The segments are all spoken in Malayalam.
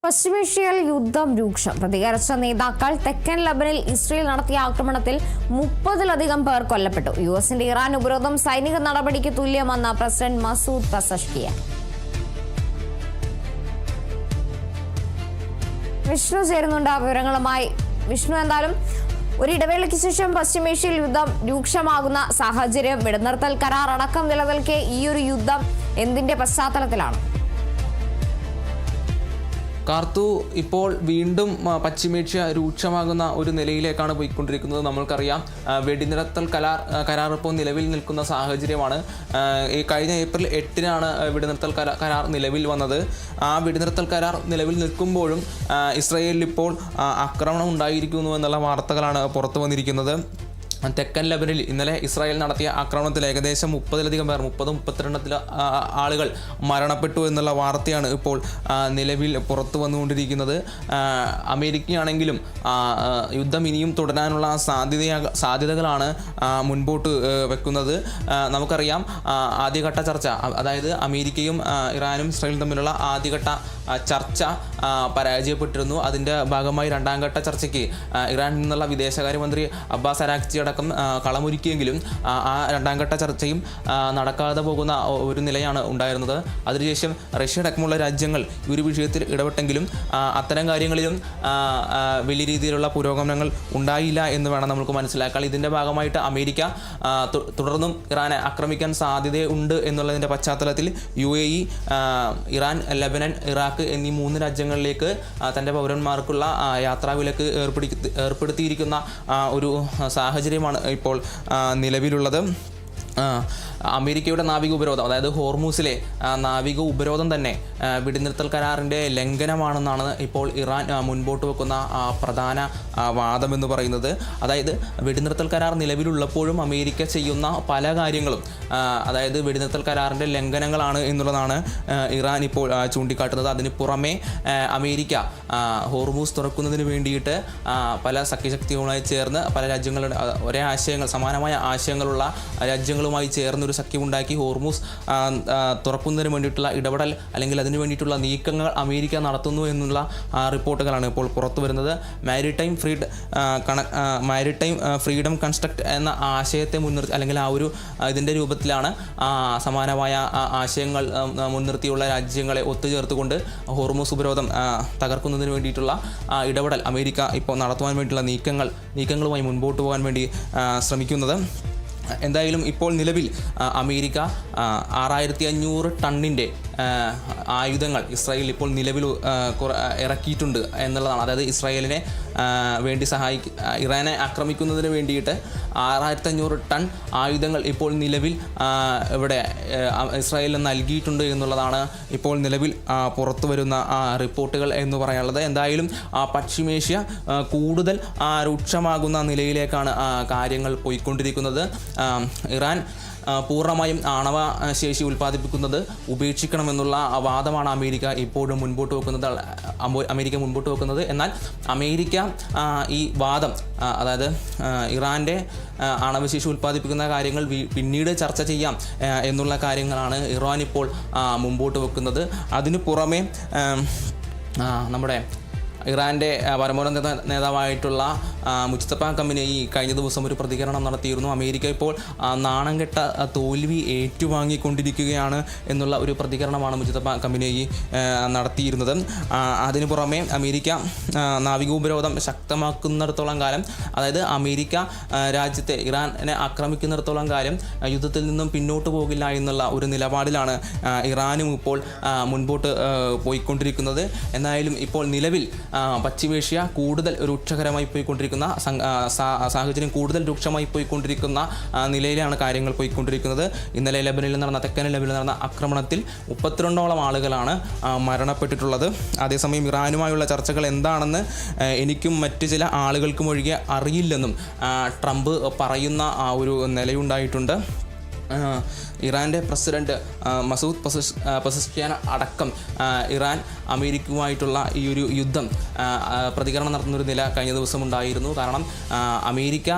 പശ്ചിമേഷ്യയിൽ യുദ്ധം രൂക്ഷം. പ്രതികരിച്ച നേതാക്കൾ തെക്കൻ ലബനനിൽ ഇസ്രയേൽ നടത്തിയ ആക്രമണത്തിൽ 30-ലധികം പേർ കൊല്ലപ്പെട്ടു. യുഎസിന്റെ ഇറാൻ ഉപരോധം സൈനിക നടപടിക്ക് തുല്യമെന്ന് പ്രസിഡന്റ് മസൂദ് പെസഷ്കിയാൻ. വിഷ്ണു ചേരുന്നുണ്ട് വിവരങ്ങളുമായി. വിഷ്ണു, എന്തായാലും ഒരിടവേളയ്ക്ക് ശേഷം പശ്ചിമേഷ്യയിൽ യുദ്ധം രൂക്ഷമാകുന്ന സാഹചര്യം, വെടിനിർത്തൽ കരാർ അടക്കം നിലനിൽക്കെ ഈ ഒരു യുദ്ധം എന്തിന്റെ പശ്ചാത്തലത്തിലാണ്? കാർത്തു, ഇപ്പോൾ വീണ്ടും പശ്ചിമേഷ്യ രൂക്ഷമാകുന്ന ഒരു നിലയിലേക്കാണ് പോയിക്കൊണ്ടിരിക്കുന്നത്. നമ്മൾക്കറിയാം, വെടിനിർത്തൽ കരാർ ഇപ്പോൾ നിലവിൽ നിൽക്കുന്ന സാഹചര്യമാണ്. ഈ കഴിഞ്ഞ ഏപ്രിൽ 8-നാണ് വെടിനിർത്തൽ കരാർ നിലവിൽ വന്നത്. ആ വെടിനിർത്തൽ കരാർ നിലവിൽ നിൽക്കുമ്പോഴും ഇസ്രയേലിൽ ഇപ്പോൾ ആക്രമണം ഉണ്ടായിരിക്കുന്നു എന്നുള്ള വാർത്തകളാണ് പുറത്തു വന്നിരിക്കുന്നത്. തെക്കൻ ലബനനിൽ ഇന്നലെ ഇസ്രായേൽ നടത്തിയ ആക്രമണത്തിൽ ഏകദേശം 30-ലധികം പേർ, 32 ആളുകൾ മരണപ്പെട്ടു എന്നുള്ള വാർത്തയാണ് ഇപ്പോൾ നിലവിൽ പുറത്തു വന്നുകൊണ്ടിരിക്കുന്നത്. അമേരിക്കയാണെങ്കിലും യുദ്ധം ഇനിയും തുടരാനുള്ള സാധ്യതകളാണ് മുൻപോട്ട് വെക്കുന്നത്. നമുക്കറിയാം, ആദ്യഘട്ട ചർച്ച, അതായത് അമേരിക്കയും ഇറാനും ഇസ്രായേലും തമ്മിലുള്ള ആദ്യഘട്ട ചർച്ച പരാജയപ്പെട്ടിരുന്നു. അതിൻ്റെ ഭാഗമായി രണ്ടാം ഘട്ട ചർച്ചയ്ക്ക് ഇറാനിൽ നിന്നുള്ള വിദേശകാര്യമന്ത്രി അബ്ബാസ് അരാക്ചി അടക്കം കളമൊരുക്കിയെങ്കിലും ആ രണ്ടാം ഘട്ട ചർച്ചയും നടക്കാതെ പോകുന്ന ഒരു നിലയാണ് ഉണ്ടായിരുന്നത്. അതിനുശേഷം റഷ്യ അടക്കമുള്ള രാജ്യങ്ങൾ ഈ ഒരു വിഷയത്തിൽ ഇടപെട്ടെങ്കിലും അത്തരം കാര്യങ്ങളിലും വലിയ രീതിയിലുള്ള പുരോഗമനങ്ങൾ ഉണ്ടായില്ല എന്ന് വേണം നമുക്ക് മനസ്സിലാക്കാൻ. ഇതിൻ്റെ ഭാഗമായിട്ട് അമേരിക്ക തുടർന്നും ഇറാനെ ആക്രമിക്കാൻ സാധ്യതയുണ്ട് എന്നുള്ളതിൻ്റെ പശ്ചാത്തലത്തിൽ UAE, ഇറാൻ, ലെബനൻ, ഇറാഖ് എന്നീ 3 രാജ്യങ്ങളിലേക്ക് തൻ്റെ പൗരന്മാർക്കുള്ള യാത്രാവിലക്ക് ഏർപ്പെടുത്തിയിരിക്കുന്ന ഒരു സാഹചര്യമാണ് ഇപ്പോൾ നിലവിലുള്ളത്. അമേരിക്കയുടെ നാവിക ഉപരോധം, അതായത് ഹോർമൂസിലെ നാവിക ഉപരോധം തന്നെ വെടിനിർത്തൽ കരാറിൻ്റെ ലംഘനമാണെന്നാണ് ഇപ്പോൾ ഇറാൻ മുൻപോട്ട് വെക്കുന്ന പ്രധാന വാദമെന്ന് പറയുന്നത്. അതായത് വെടിനിർത്തൽ കരാർ നിലവിലുള്ളപ്പോഴും അമേരിക്ക ചെയ്യുന്ന പല കാര്യങ്ങളും അതായത് വെടിനിർത്തൽ കരാറിൻ്റെ ലംഘനങ്ങളാണ് എന്നുള്ളതാണ് ഇറാൻ ഇപ്പോൾ ചൂണ്ടിക്കാട്ടുന്നത്. അതിന് പുറമെ അമേരിക്ക ഹോർമൂസ് തുറക്കുന്നതിന് വേണ്ടിയിട്ട് പല സഖ്യശക്തികളുമായി ചേർന്ന് പല രാജ്യങ്ങളുടെ ഒരേ ആശയങ്ങൾ, സമാനമായ ആശയങ്ങളുള്ള രാജ്യങ്ങളുമായി ചേർന്നൊരു സഖ്യമുണ്ടാക്കി ഹോർമൂസ് തുറക്കുന്നതിന് വേണ്ടിയിട്ടുള്ള ഇടപെടൽ അല്ലെങ്കിൽ അതിനു വേണ്ടിയിട്ടുള്ള നീക്കങ്ങൾ അമേരിക്ക നടത്തുന്നു എന്നുള്ള റിപ്പോർട്ടുകളാണ് ഇപ്പോൾ പുറത്തു വരുന്നത്. മാരിടൈം ഫ്രീഡം കൺസ്ട്രക്ട് എന്ന ആശയത്തെ മുൻനിർത്തി, അല്ലെങ്കിൽ ആ ഒരു ഇതിൻ്റെ രൂപത്തിലാണ് സമാനമായ ആശയങ്ങൾ മുൻനിർത്തിയുള്ള രാജ്യങ്ങളെ ഒത്തുചേർത്തുകൊണ്ട് ഹോർമൂസ് ഉപരോധം തകർക്കുന്നതിന് വേണ്ടിയിട്ടുള്ള ഇടപെടൽ അമേരിക്ക ഇപ്പോൾ നടത്തുവാൻ വേണ്ടിയിട്ടുള്ള നീക്കങ്ങളുമായി മുൻപോട്ട് പോകാൻ വേണ്ടി ശ്രമിക്കുന്നത്. എന്തായാലും ഇപ്പോൾ നിലവിൽ അമേരിക്ക 6500 ടണ്ണിൻ്റെ ആയുധങ്ങൾ ഇസ്രായേൽ ഇപ്പോൾ നിലവിൽ ഇറക്കിയിട്ടുണ്ട് എന്നുള്ളതാണ്. അതായത് ഇസ്രായേലിനെ വേണ്ടി ഇറാനെ ആക്രമിക്കുന്നതിന് വേണ്ടിയിട്ട് 6500 ടൺ ആയുധങ്ങൾ ഇപ്പോൾ നിലവിൽ ഇവിടെ ഇസ്രായേലിന് നൽകിയിട്ടുണ്ട് എന്നുള്ളതാണ് ഇപ്പോൾ നിലവിൽ പുറത്തു വരുന്ന റിപ്പോർട്ടുകൾ എന്ന് പറയാനുള്ളത്. എന്തായാലും പശ്ചിമേഷ്യ കൂടുതൽ രൂക്ഷമാകുന്ന നിലയിലേക്കാണ് കാര്യങ്ങൾ പോയിക്കൊണ്ടിരിക്കുന്നത്. ഇറാൻ പൂർണ്ണമായും ആണവ ശേഷി ഉൽപ്പാദിപ്പിക്കുന്നത് ഉപേക്ഷിക്കണമെന്നുള്ള വാദമാണ് അമേരിക്ക ഇപ്പോഴും മുൻപോട്ട് വെക്കുന്നത്. എന്നാൽ അമേരിക്ക ഈ വാദം, അതായത് ഇറാൻ്റെ ആണവശേഷി ഉൽപ്പാദിപ്പിക്കുന്ന കാര്യങ്ങൾ പിന്നീട് ചർച്ച ചെയ്യാം എന്നുള്ള കാര്യങ്ങളാണ് ഇറാൻ ഇപ്പോൾ മുമ്പോട്ട് വെക്കുന്നത്. അതിനു പുറമെ നമ്മുടെ ഇറാൻ്റെ പരമോന്നത നേതാവായിട്ടുള്ള മുജ്തബ ഖമനേയി കഴിഞ്ഞ ദിവസം ഒരു പ്രതികരണം നടത്തിയിരുന്നു. അമേരിക്ക ഇപ്പോൾ നാണം കെട്ട തോൽവി ഏറ്റുവാങ്ങിക്കൊണ്ടിരിക്കുകയാണ് എന്നുള്ള ഒരു പ്രതികരണമാണ് മുജ്തബ ഖമനേയി നടത്തിയിരുന്നത്. അതിനു പുറമെ അമേരിക്ക നാവിക ഉപരോധം ശക്തമാക്കുന്നിടത്തോളം കാലം, അതായത് അമേരിക്ക രാജ്യത്തെ ഇറാനെ ആക്രമിക്കുന്നിടത്തോളം കാലം യുദ്ധത്തിൽ നിന്നും പിന്നോട്ട് പോകില്ല എന്നുള്ള ഒരു നിലപാടിലാണ് ഇറാനും ഇപ്പോൾ മുൻപോട്ട് പോയിക്കൊണ്ടിരിക്കുന്നത്. എന്തായാലും ഇപ്പോൾ നിലവിൽ പശ്ചിമേഷ്യ കൂടുതൽ രൂക്ഷകരമായി പോയിക്കൊണ്ടിരിക്കുന്ന സാഹചര്യം കൂടുതൽ രൂക്ഷമായി പോയിക്കൊണ്ടിരിക്കുന്ന നിലയിലാണ് കാര്യങ്ങൾ പോയിക്കൊണ്ടിരിക്കുന്നത്. ഇന്നലെ തെക്കൻ ലബനനിൽ നടന്ന ആക്രമണത്തിൽ 32ഓളം ആളുകളാണ് മരണപ്പെട്ടിട്ടുള്ളത്. അതേസമയം ഇറാനുമായുള്ള ചർച്ചകൾ എന്താണെന്ന് എനിക്കും മറ്റ് ചില ആളുകൾക്കും ഒഴികെ അറിയില്ലെന്നും ട്രംപ് പറയുന്ന ഒരു നിലയുണ്ടായിട്ടുണ്ട്. ഇറാൻ്റെ പ്രസിഡന്റ് മസൂദ് പെസഷ്കിയാൻ അടക്കം ഇറാൻ അമേരിക്കയുമായിട്ടുള്ള ഈ ഒരു യുദ്ധം പ്രതികരണം നടത്തുന്നൊരു നില കഴിഞ്ഞ ദിവസം ഉണ്ടായിരുന്നു. കാരണം അമേരിക്ക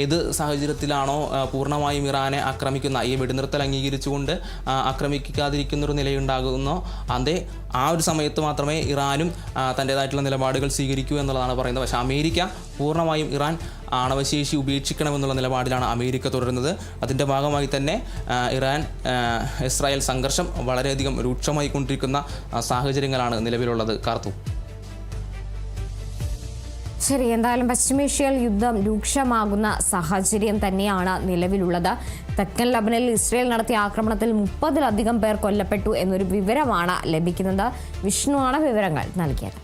ഏത് സാഹചര്യത്തിലാണോ പൂർണ്ണമായും ഇറാനെ ആക്രമിക്കുന്ന, ഈ വെടിനിർത്തൽ അംഗീകരിച്ചുകൊണ്ട് ആക്രമിക്കാതിരിക്കുന്നൊരു നിലയുണ്ടാകുന്നോ ആ ഒരു സമയത്ത് മാത്രമേ ഇറാനും തൻ്റേതായിട്ടുള്ള നിലപാടുകൾ സ്വീകരിക്കൂ എന്നുള്ളതാണ് പറയുന്നത്. പക്ഷേ അമേരിക്ക പൂർണ്ണമായും ഇറാൻ ആണവശേഷി ഉപേക്ഷിക്കണമെന്നുള്ള നിലപാടിലാണ് അമേരിക്ക തുടരുന്നത്. അതിൻ്റെ ഭാഗമായി തന്നെ ഇറാൻ ഇസ്രായേൽ സംഘർഷം വളരെയധികം രൂക്ഷമായിക്കൊണ്ടിരിക്കുന്ന സാഹചര്യങ്ങളാണ് നിലവിലുള്ളത്. കാർത്തു. ശരി, എന്തായാലും പശ്ചിമേഷ്യയിൽ യുദ്ധം രൂക്ഷമാകുന്ന സാഹചര്യം തന്നെയാണ് നിലവിലുള്ളത്. തെക്കൻ ലബനനിൽ ഇസ്രയേൽ നടത്തിയ ആക്രമണത്തിൽ 30-ലധികം പേർ കൊല്ലപ്പെട്ടു എന്നൊരു വിവരമാണ് ലഭിക്കുന്നത്. വിഷ്ണുവാണ് വിവരങ്ങൾ നൽകിയത്.